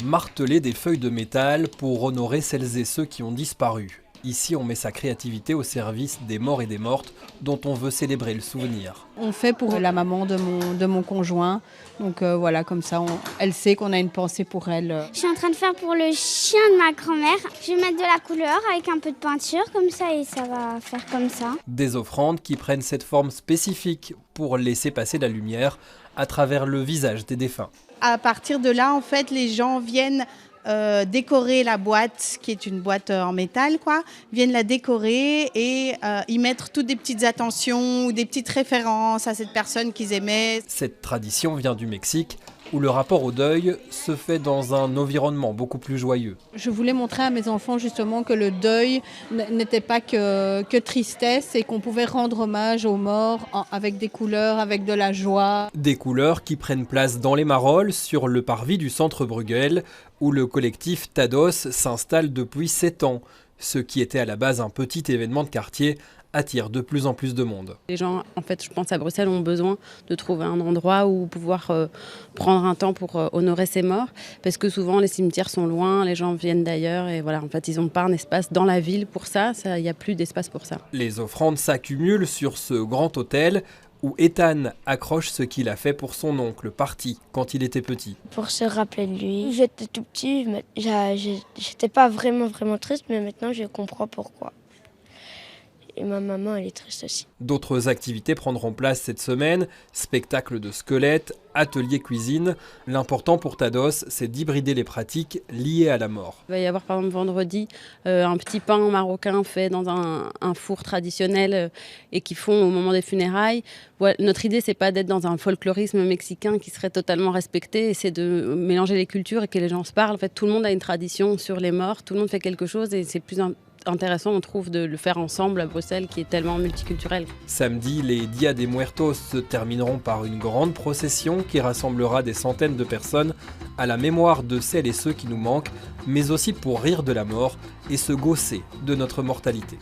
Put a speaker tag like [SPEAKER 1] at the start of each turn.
[SPEAKER 1] Marteler des feuilles de métal pour honorer celles et ceux qui ont disparu. Ici, on met sa créativité au service des morts et des mortes dont on veut célébrer le souvenir.
[SPEAKER 2] On fait pour la maman de mon conjoint. Donc voilà, comme ça, elle sait qu'on a une pensée pour elle.
[SPEAKER 3] Je suis en train de faire pour le chien de ma grand-mère. Je vais mettre de la couleur avec un peu de peinture comme ça et ça va faire comme ça.
[SPEAKER 1] Des offrandes qui prennent cette forme spécifique pour laisser passer la lumière à travers le visage des défunts.
[SPEAKER 2] À partir de là, en fait, les gens viennent décorer la boîte, qui est une boîte en métal, viennent la décorer et y mettre toutes des petites attentions ou des petites références à cette personne qu'ils aimaient.
[SPEAKER 1] Cette tradition vient du Mexique, où le rapport au deuil se fait dans un environnement beaucoup plus joyeux.
[SPEAKER 2] Je voulais montrer à mes enfants justement que le deuil n'était pas que tristesse et qu'on pouvait rendre hommage aux morts avec des couleurs, avec de la joie.
[SPEAKER 1] Des couleurs qui prennent place dans les Marolles, sur le parvis du centre Bruegel, où le collectif Tados s'installe depuis 7 ans. Ce qui était à la base un petit événement de quartier attire de plus en plus de monde.
[SPEAKER 4] Les gens, en fait, je pense à Bruxelles, ont besoin de trouver un endroit où pouvoir prendre un temps pour honorer ces morts, parce que souvent les cimetières sont loin, les gens viennent d'ailleurs et voilà, en fait, ils n'ont pas un espace dans la ville pour ça, il n'y a plus d'espace pour ça.
[SPEAKER 1] Les offrandes s'accumulent sur ce grand autel où Ethan accroche ce qu'il a fait pour son oncle parti quand il était petit.
[SPEAKER 5] Pour se rappeler de lui. J'étais tout petit, j'étais pas vraiment triste, mais maintenant je comprends pourquoi. Et ma maman, elle est triste aussi.
[SPEAKER 1] D'autres activités prendront place cette semaine, spectacle de squelettes, atelier cuisine. L'important pour Tados, c'est d'hybrider les pratiques liées à la mort.
[SPEAKER 4] Il va y avoir par exemple vendredi un petit pain marocain fait dans un four traditionnel et qu'ils font au moment des funérailles. Voilà, notre idée, c'est pas d'être dans un folklorisme mexicain qui serait totalement respecté, c'est de mélanger les cultures et que les gens se parlent. En fait, tout le monde a une tradition sur les morts, tout le monde fait quelque chose et c'est plus intéressant, on trouve, de le faire ensemble à Bruxelles, qui est tellement multiculturel.
[SPEAKER 1] Samedi, les Dia de Muertos se termineront par une grande procession qui rassemblera des centaines de personnes à la mémoire de celles et ceux qui nous manquent, mais aussi pour rire de la mort et se gausser de notre mortalité.